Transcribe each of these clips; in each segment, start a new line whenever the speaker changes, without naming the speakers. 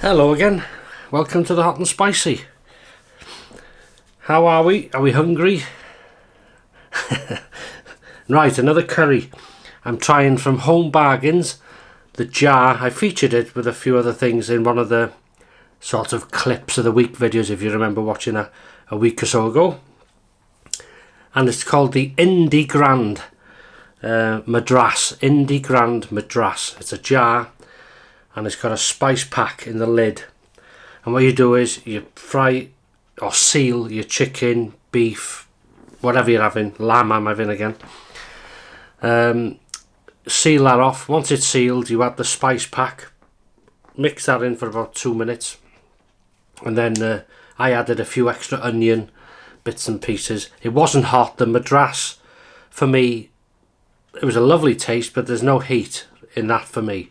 Hello again, welcome to the Hot and Spicy. How are we? Are we hungry? Right, another curry. I'm trying from Home Bargains, the jar. I featured it with a few other things in one of the sort of clips of the week videos, if you remember watching a week or so ago. And it's called the iNDi Grand Madras. iNDi Grand Madras. It's a jar and it's got a spice pack in the lid. And what you do is you fry or seal your chicken, beef, whatever you're having, lamb I'm having again. Seal that off. Once it's sealed, you add the spice pack, mix that in for about 2 minutes, and then I added a few extra onion bits and pieces. It wasn't hot. The Madras, for me, it was a lovely taste, but there's no heat in that for me.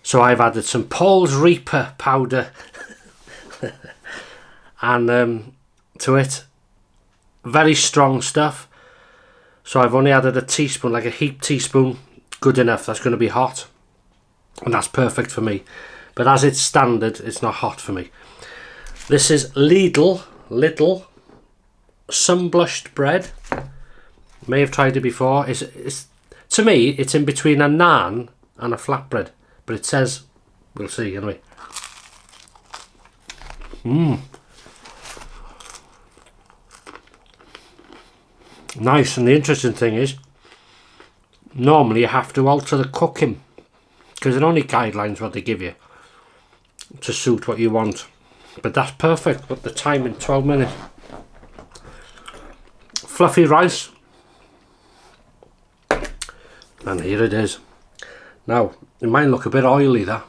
So I've added some Paul's Reaper powder and to it. Very strong stuff. So I've only added a teaspoon, like a heap teaspoon. Good enough. That's going to be hot. And that's perfect for me. But as it's standard, it's not hot for me. This is Lidl sun-blushed bread. May have tried it before. It's to me, it's in between a naan and a flatbread. But it says, we'll see anyway. Nice, and the interesting thing is, normally you have to alter the cooking because they're only guidelines what they give you to suit what you want. But that's perfect. Put the time in 12 minutes. Fluffy rice. And here it is. Now, it might look a bit oily, that.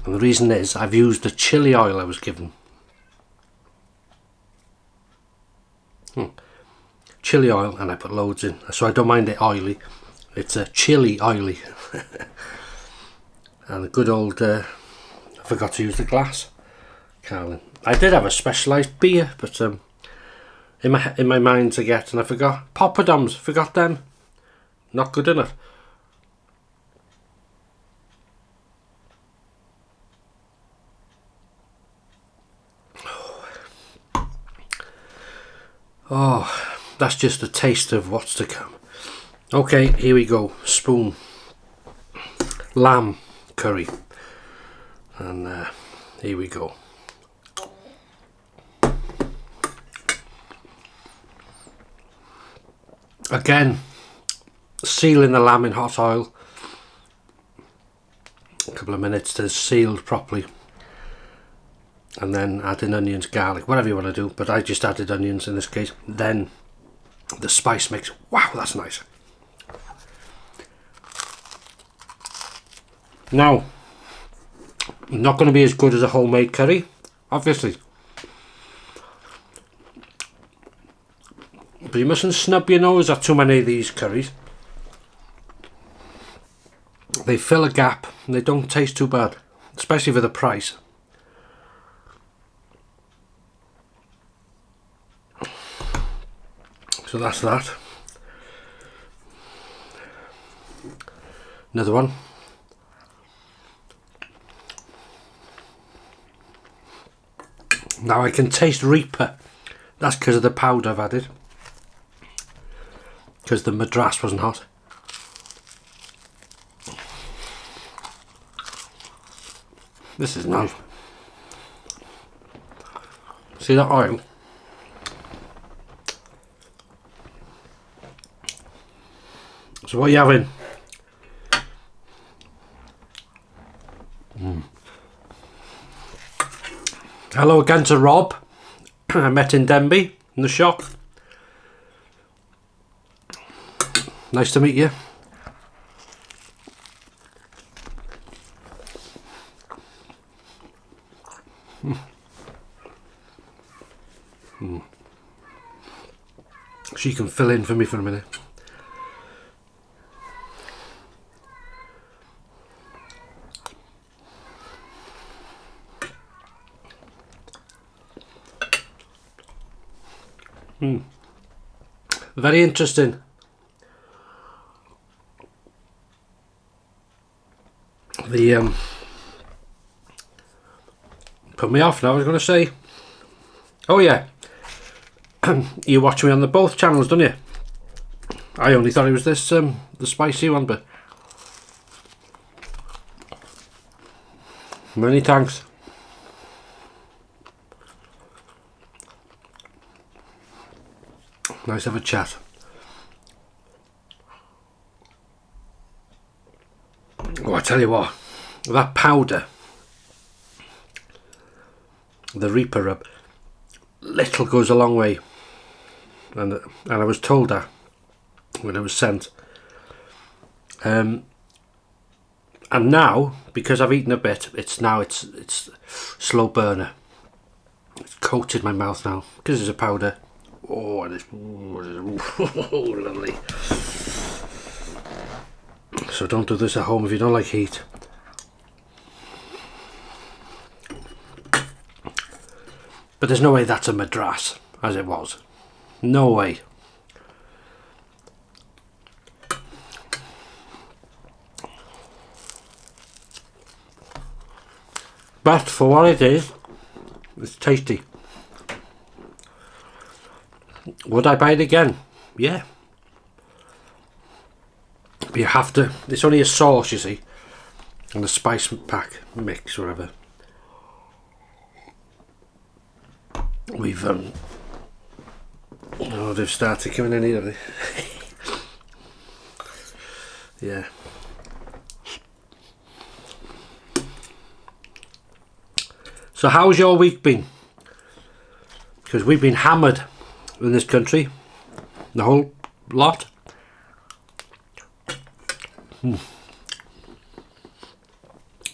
And the reason is, I've used the chili oil I was given. Chili oil, and I put loads in. So I don't mind it oily. It's a chili oily. And a good old, I forgot to use the glass. Carlin. I did have a specialised beer, but in my mind to get, and I forgot. Poppadoms, forgot them. Not good enough. Oh, that's just a taste of what's to come. Okay, here we go. Spoon. Lamb curry. And here we go. Again, sealing the lamb in hot oil. A couple of minutes to sealed properly. And then adding onions, garlic, whatever you want to do, but I just added onions in this case. Then the spice mix. Wow, that's nice. Now, not going to be as good as a homemade curry, obviously, but you mustn't snub your nose at too many of these curries. They fill a gap and they don't taste too bad, especially for the price. So that's that. Another one. Now I can taste Reaper. That's because of the powder I've added. Because the Madras wasn't hot. This is nice. See that oil? So what are you having? Hello again to Rob. I met in Denby in the shop. Nice to meet you. She can fill in for me for a minute. Very interesting. The Put me off now. I was going to say, oh yeah, you watch me on the both channels, don't you? I only thought it was this the spicy one, but many thanks. Nice to have a chat. Oh, I tell you what, that powder, the Reaper rub, little goes a long way, and I was told that when it was sent. And now, because I've eaten a bit, it's slow burner. It's coated my mouth now because it's a powder. Oh, and it's lovely. So don't do this at home if you don't like heat. But there's no way that's a Madras, as it was. No way. But for what it is, it's tasty. Would I buy it again? Yeah. But you have to, it's only a sauce, you see, and a spice pack mix, whatever. We've oh, they've started coming in here. Yeah. So how's your week been? Because we've been hammered in this country, the whole lot.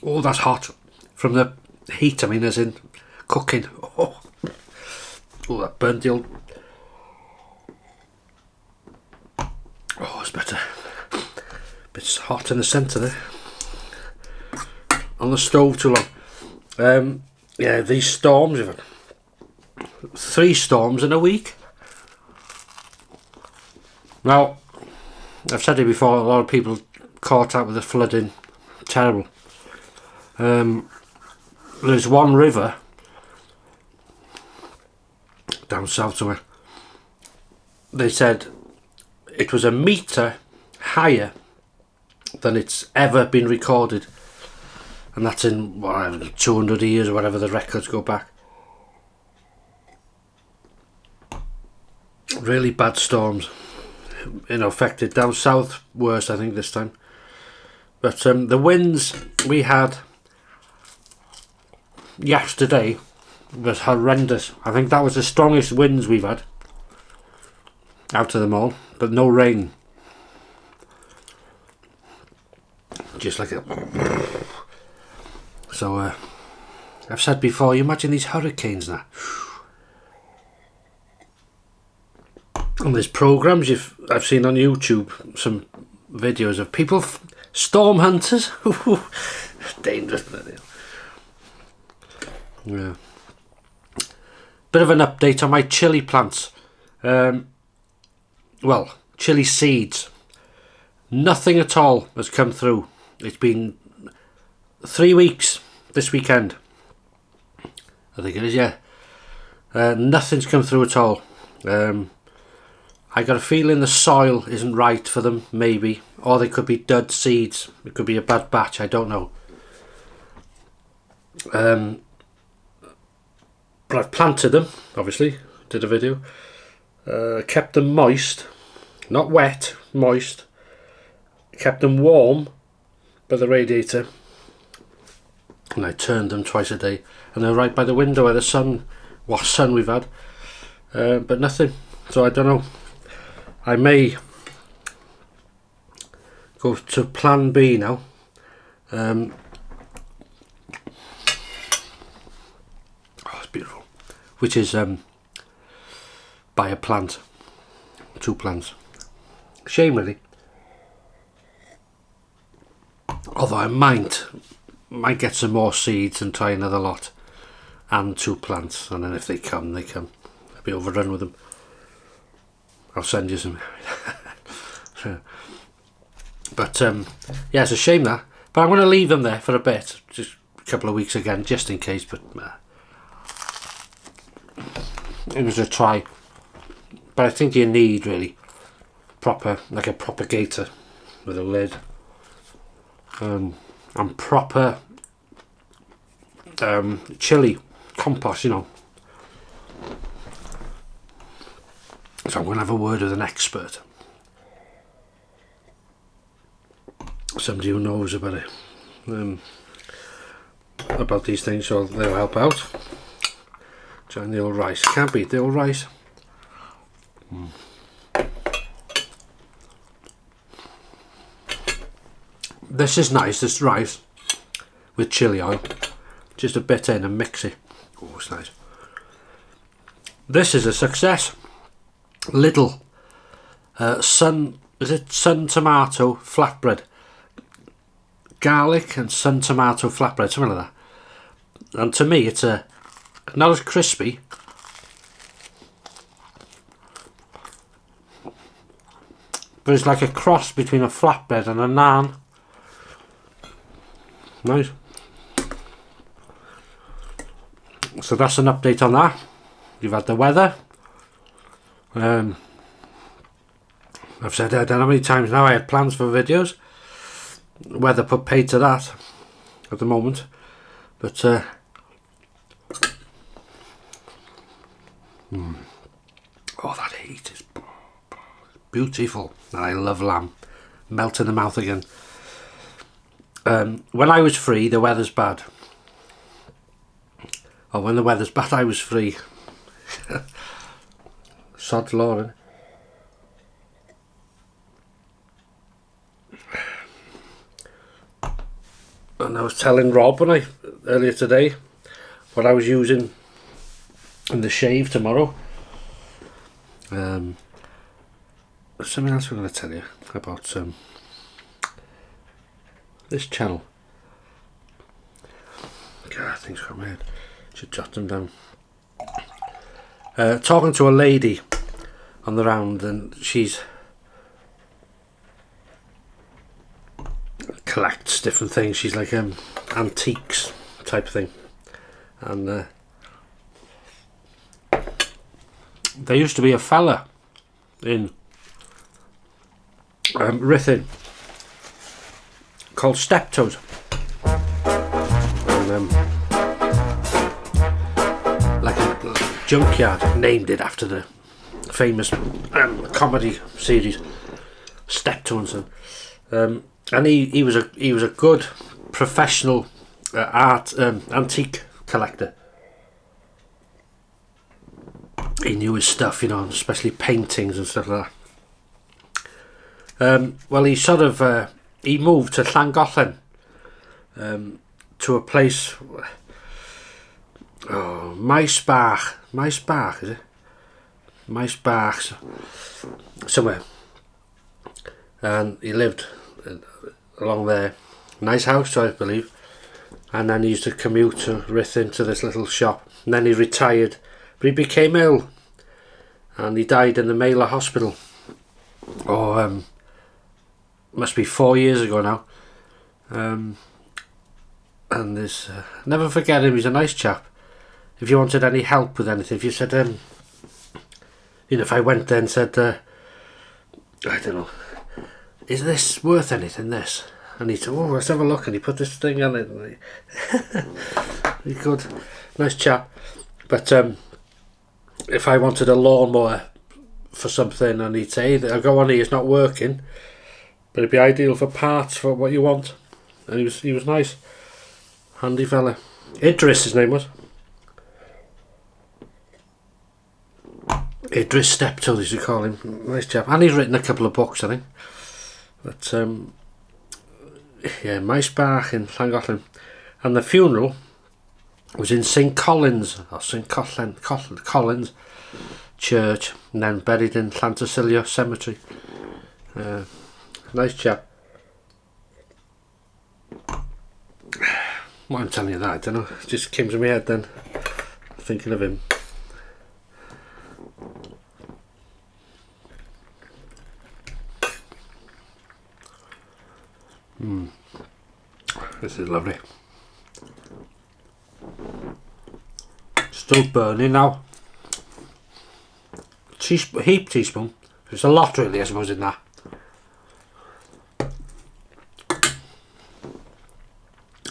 Oh, that's hot from the heat. I mean, as in cooking. Oh, that burnt the old. Oh, it's better. It's hot in the centre there. On the stove too long. Yeah, these storms. Even 3 storms in a week. Now, I've said it before. A lot of people caught out with the flooding. Terrible. There's one river down south somewhere. They said it was a metre higher than it's ever been recorded, and that's in whatever, 200 years or whatever the records go back. Really bad storms, affected down south worse, I think, this time. But the winds we had yesterday was horrendous. I think that was the strongest winds we've had out of them all, but no rain. Just like a... So I've said before, you imagine these hurricanes now. And there's programs I've seen on YouTube, some videos of people, storm hunters. Dangerous. Yeah. Bit of an update on my chilli plants. Well, chilli seeds. Nothing at all has come through. It's been 3 weeks this weekend, I think it is, yeah. Nothing's come through at all. I got a feeling the soil isn't right for them, maybe, or they could be dud seeds. It could be a bad batch, I don't know. But I've planted them, obviously, did a video. Kept them moist, not wet, moist. Kept them warm by the radiator, and I turned them twice a day, and they're right by the window where the sun, what sun we've had, but nothing. So I don't know, I may go to plan B now. Oh, it's beautiful. Which is buy a plant, 2 plants. Shame really. Although I might get some more seeds and try another lot and 2 plants, and then if they come, they come. I'll be overrun with them. I'll send you some. But yeah, it's a shame that. But I'm going to leave them there for a bit, just a couple of weeks again, just in case. But it was a try. But I think you need really proper, like a proper gator with a lid. And proper chili compost, you know. So I'm going to have a word with an expert. Somebody who knows about it. About these things, so they'll help out. Trying the old rice. Can't beat the old rice. This is nice, this rice with chili oil. Just a bit in and mix it. Oh, it's nice. This is a success. Little sun tomato flatbread. Garlic and sun tomato flatbread, something like that. And to me, it's not as crispy, but it's like a cross between a flatbread and a naan. Nice. So that's an update on that. You've had the weather. I've said I don't know how many times now I had plans for videos. Weather put paid to that at the moment, but oh, that heat is beautiful, and I love lamb. Melt in the mouth again. When I was free, the weather's bad. Or when the weather's bad, I was free. Sod's law, innit? And I was telling Rob earlier today what I was using in the shave tomorrow. Something else I'm going to tell you about this channel. God, things got my head. Should jot them down. Talking to a lady on the round, and she's collects different things. She's like antiques type thing, and there used to be a fella in Ruthin called Steptoes, and like a junkyard named it after the famous comedy series Steptoes. And he was a good professional antique collector. He knew his stuff, you know, especially paintings and stuff like that. Well, he sort of he moved to Llangollen, to a place. Oh, Maesbach, is it? Maesbach, somewhere. And he lived along there. Nice house, I believe. And then he used to commute to Ruthin to this little shop. And then he retired, but he became ill, and he died in the Mailer Hospital. Oh, must be 4 years ago now. And there's never forget him. He's a nice chap. If you wanted any help with anything, if you said, you know, if I went there and said, I don't know, is this worth anything, this? And he'd say, oh, let's have a look, and he put this thing on it. And he's good, nice chap. But if I wanted a lawnmower for something, and he'd say, I'll go on here, it's not working, but it'd be ideal for parts for what you want. And he was nice, handy fella. Idris, his name was. Idris Steptoe, as you call him. Nice chap. And he's written a couple of books, I think. But yeah, Maesbach in Llangollen. And the funeral was in St Collins, or St Collins Church, and then buried in Llantysilio Cemetery. Nice chap. Why I'm telling you that, I don't know. It just came to my head then, thinking of him. This is lovely. Still burning now. heap teaspoon. There's a lot really, I suppose, in that.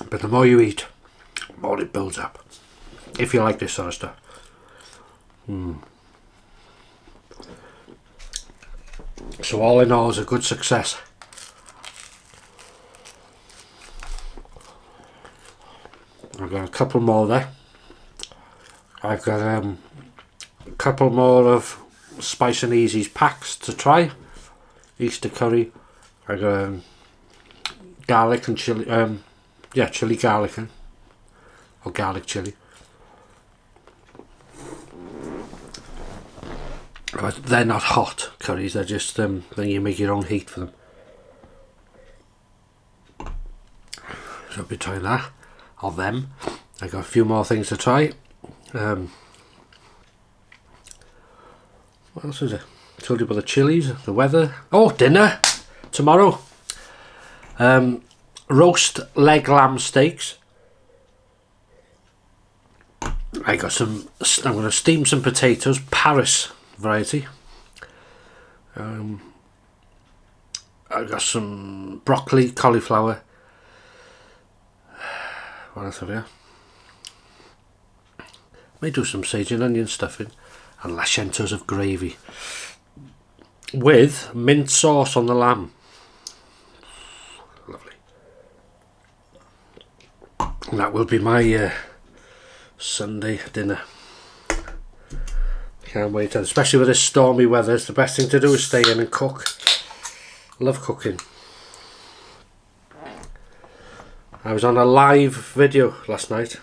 But the more you eat, the more it builds up. If you like this sort of stuff. So all in all, it's a good success. I've got a couple more there. I've got a couple more of Spice and Easy's packs to try. Easter curry. I got garlic and chili. Chili garlic or garlic chili. But they're not hot curries. They're just then you make your own heat for them. So I'll be trying that. Or them. I got a few more things to try. What else is it? Told you about the chilies, the weather. Oh, dinner tomorrow. Roast leg lamb steaks. I got some. I'm going to steam some potatoes, Paris variety. I got some broccoli, cauliflower. What else have you? May do some sage and onion stuffing and lascientos of gravy with mint sauce on the lamb. Lovely. And that will be my Sunday dinner. Can't wait, and especially with this stormy weather, it's the best thing to do is stay in and cook. Love cooking. I was on a live video last night.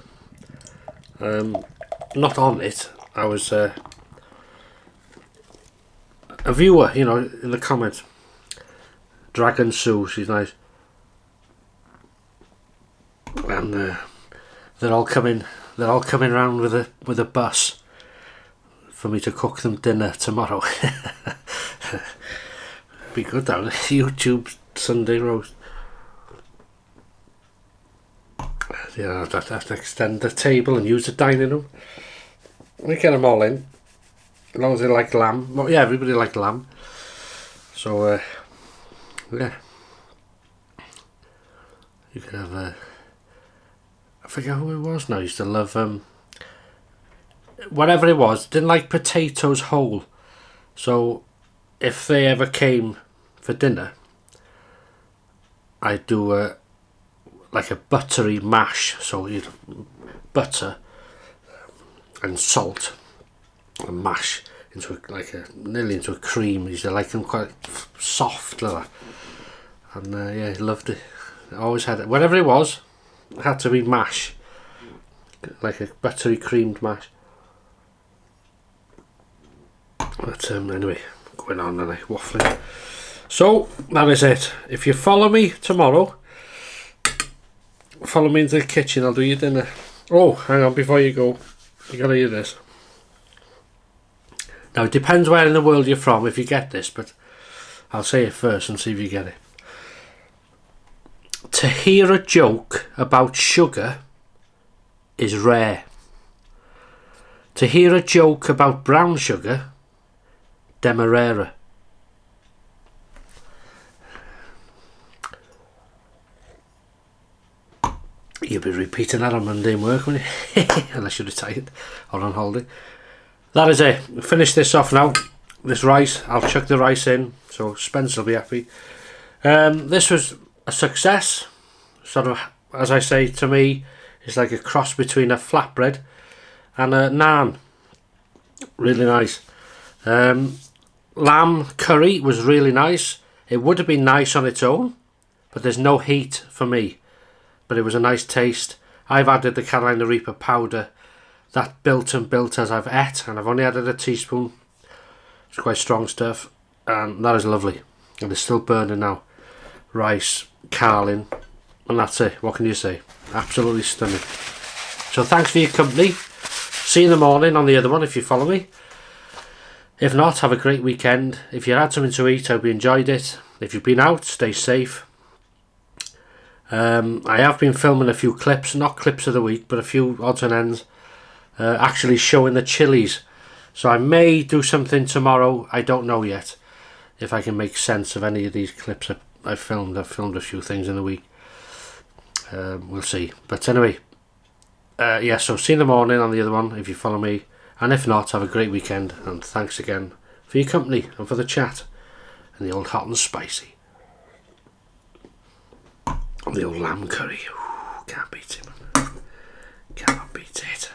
Not on it. I was a viewer, you know, in the comments. Dragon Sue, she's nice. And they're all coming round with a bus for me to cook them dinner tomorrow. Be good down YouTube Sunday roast. Yeah, I'd have to extend the table and use the dining room. We get them all in, as long as they like lamb. Well, yeah, everybody likes lamb. So, yeah, you could have I forget who it was now. I used to love whatever it was. Didn't like potatoes whole. So, if they ever came for dinner, I'd do like a buttery mash. So you'd butter and salt and mash into nearly into a cream. Used to like them quite soft like that. And yeah, loved it. I always had it. Whatever it was, it had to be mash, like a buttery creamed mash. But anyway, going on and waffling. So that is it. If you follow me tomorrow, follow me into the kitchen, I'll do your dinner. Oh, hang on, before you go, you gotta hear this. Now it depends where in the world you're from if you get this, but I'll say it first and see if you get it. To hear a joke about sugar is rare. To hear a joke about brown sugar, demerara. You'll be repeating that on Monday in work, won't you? Unless you're retired or on holiday. That is it. We'll finish this off now. This rice, I'll chuck the rice in, so Spencer will be happy. This was a success. Sort of, as I say, to me, it's like a cross between a flatbread and a naan. Really nice. Lamb curry was really nice. It would have been nice on its own, but there's no heat for me. But it was a nice taste. I've added the Carolina Reaper powder. That built as I've ate, and I've only added a teaspoon. It's quite strong stuff, and that is lovely. And it's still burning now. Rice, carlin, and that's it. What can you say? Absolutely stunning. So thanks for your company. See you in the morning on the other one if you follow me. If not, have a great weekend. If you had something to eat, I hope you enjoyed it. If you've been out, stay safe. I have been filming a few clips, not clips of the week, but a few odds and ends, actually showing the chilies So I may do something tomorrow. I don't know yet if I can make sense of any of these clips I've filmed. I've filmed a few things in the week. We'll see. But anyway, yeah, so see you in the morning on the other one if you follow me. And if not, have a great weekend. And thanks again for your company and for the chat. And the old hot and spicy. And the old lamb curry. Ooh, can't beat it, man. Cannot beat it.